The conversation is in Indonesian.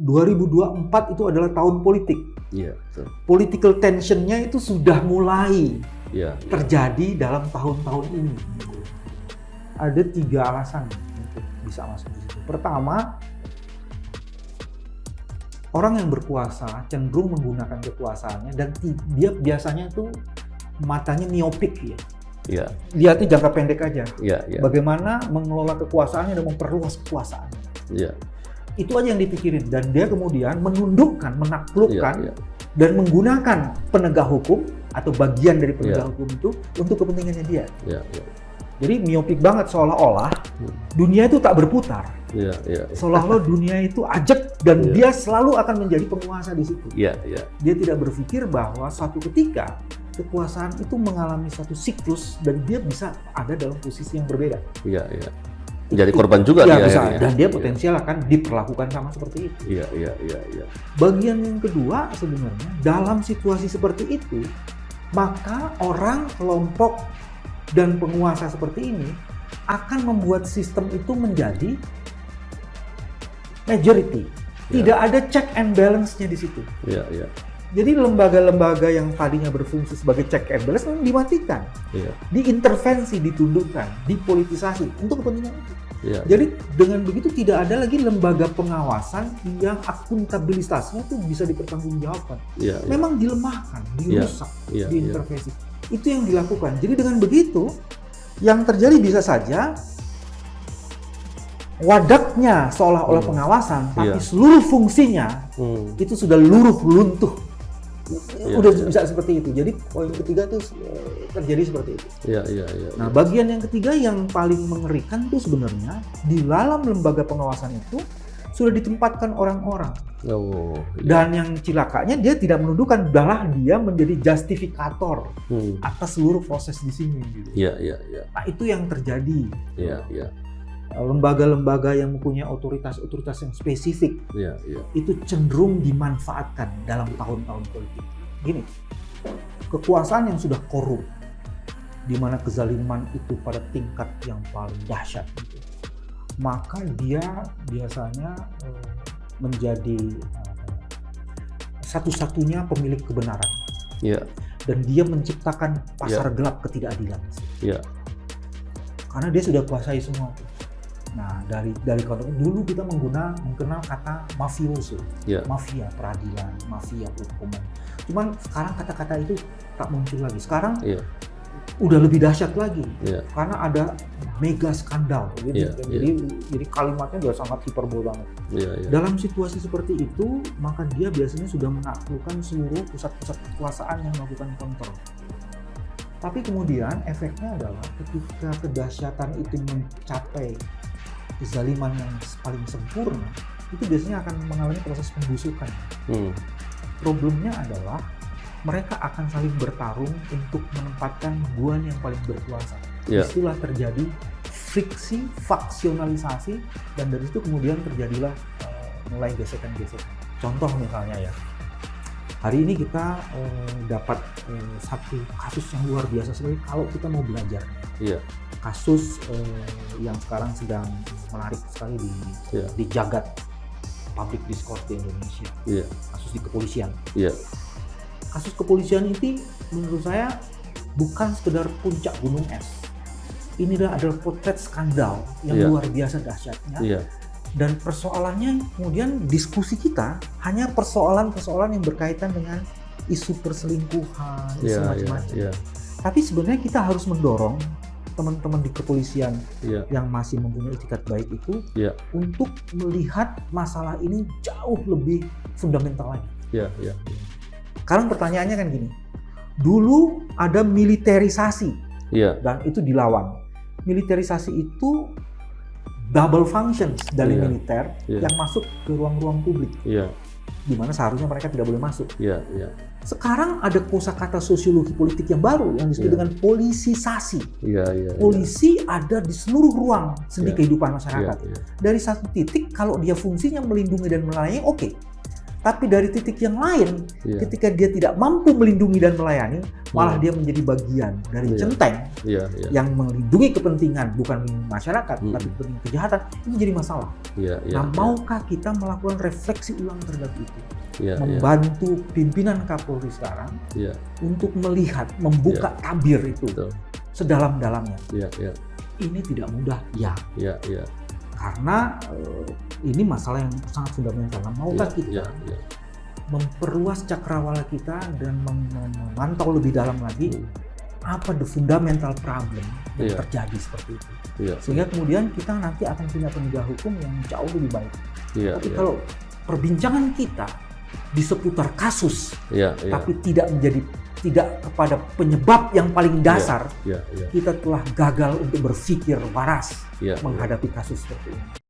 2024 itu adalah tahun politik. Iya, betul. Political tension-nya itu sudah mulai terjadi dalam tahun-tahun ini. Ada 3 alasan untuk bisa masuk di situ. Pertama, orang yang berkuasa cenderung menggunakan kekuasaannya dan dia biasanya tuh matanya miopik ya. Iya. Lihatnya jangka pendek aja. Iya. Bagaimana mengelola kekuasaannya dan memperluas kekuasaan. Iya. Itu aja yang dipikirin dan dia kemudian menundukkan, menaklukkan dan menggunakan penegak hukum atau bagian dari penegak hukum itu untuk kepentingannya dia. Iya. Jadi miopik banget seolah-olah dunia itu tak berputar. Seolah-olah dunia itu ajak dan dia selalu akan menjadi penguasa di situ. Dia tidak berpikir bahwa suatu ketika kekuasaan itu mengalami suatu siklus dan dia bisa ada dalam posisi yang berbeda. Jadi korban juga dia bisa, dan dia potensial akan diperlakukan sama seperti itu. Bagian yang kedua sebenarnya dalam situasi seperti itu, maka orang, kelompok dan penguasa seperti ini akan membuat sistem itu menjadi majority. Tidak ada check and balance-nya di situ. Jadi lembaga-lembaga yang tadinya berfungsi sebagai check and balance memang dimatikan, diintervensi, ditundukkan, dipolitisasi untuk kepentingan itu. Jadi dengan begitu tidak ada lagi lembaga pengawasan yang akuntabilitasnya itu bisa dipertanggungjawabkan. Memang dilemahkan, dirusak, diintervensi. Itu yang dilakukan. Jadi dengan begitu yang terjadi bisa saja wadaknya seolah-olah pengawasan, tapi seluruh fungsinya itu sudah luntuh. Udah bisa seperti itu. Jadi poin ketiga itu terjadi seperti itu. Nah, bagian yang ketiga yang paling mengerikan itu sebenarnya di dalam lembaga pengawasan itu sudah ditempatkan orang-orang. Dan yang cilakanya dia tidak menundukkan, malah dia menjadi justifikator atas seluruh proses di sini. Nah, itu yang terjadi. Lembaga-lembaga yang mempunyai otoritas yang spesifik itu cenderung dimanfaatkan dalam tahun-tahun politik. Gini, kekuasaan yang sudah korup, di mana kezaliman itu pada tingkat yang paling dahsyat, gitu, maka dia biasanya menjadi satu-satunya pemilik kebenaran. Dan dia menciptakan pasar gelap ketidakadilan. Karena dia sudah kuasai semua. Nah, dari konteks dulu kita mengenal kata mafioso, mafia peradilan, mafia hukuman. Cuman sekarang kata-kata itu tak muncul lagi. Sekarang udah lebih dahsyat lagi, karena ada mega skandal. Jadi kalimatnya udah sangat hiperbol banget. Dalam situasi seperti itu, maka dia biasanya sudah menaklukkan seluruh pusat-pusat kekuasaan yang melakukan kontrol. Tapi kemudian efeknya adalah ketika kedahsyatan itu mencapai kezaliman yang paling sempurna, itu biasanya akan mengalami proses pembusukan. Problemnya adalah mereka akan saling bertarung untuk menempatkan guan yang paling berkuasa. Disitulah terjadi friksi, faksionalisasi, dan dari situ kemudian terjadilah mulai gesekan-gesekan. Contoh misalnya ya, hari ini kita dapat satu kasus yang luar biasa sekali kalau kita mau belajar. Kasus yang sekarang sedang menarik sekali di jagat public discourse di Indonesia. Kasus di kepolisian. Kasus kepolisian ini menurut saya bukan sekedar puncak gunung es. Ini adalah potret skandal yang luar biasa dahsyatnya. Dan persoalannya kemudian diskusi kita hanya persoalan-persoalan yang berkaitan dengan isu perselingkuhan, isu macam-macam. Tapi sebenarnya kita harus mendorong teman-teman di kepolisian yang masih mempunyai itikat baik itu untuk melihat masalah ini jauh lebih fundamental lagi. Sekarang pertanyaannya kan gini, dulu ada militerisasi dan itu dilawan. Militerisasi itu double functions dari militer yang masuk ke ruang-ruang publik, di mana seharusnya mereka tidak boleh masuk. Sekarang ada kosakata sosiologi politik yang baru yang disebut dengan polisisasi. Polisi ada di seluruh ruang sendi kehidupan masyarakat. Dari satu titik kalau dia fungsinya melindungi dan melayani, oke. Tapi dari titik yang lain, Iya. ketika dia tidak mampu melindungi dan melayani, malah Hmm. dia menjadi bagian dari Iya. centeng Iya, iya. yang melindungi kepentingan, bukan melindungi masyarakat, Hmm. tapi kepentingan kejahatan, itu jadi masalah. Iya, iya. Nah, maukah kita melakukan refleksi ulang terhadap itu? Iya, iya. Membantu pimpinan Kapolri sekarang Iya, untuk melihat, membuka tabir itu betul. sedalam-dalamnya. Iya, iya. Ini tidak mudah, ya. Iya, iya. Karena ini masalah yang sangat fundamental. Nah, maukah Iya, kita iya, iya. memperluas cakrawala kita dan memantau lebih dalam lagi Hmm. apa the fundamental problem yang Iya. terjadi seperti itu. Iya, Sehingga kemudian kita nanti akan punya penegak hukum yang jauh lebih baik. iya, Tapi iya. kalau perbincangan kita di seputar kasus, Iya, iya. tapi tidak kepada penyebab yang paling dasar, Iya, iya. kita telah gagal untuk berpikir waras Iya, iya. menghadapi kasus seperti ini.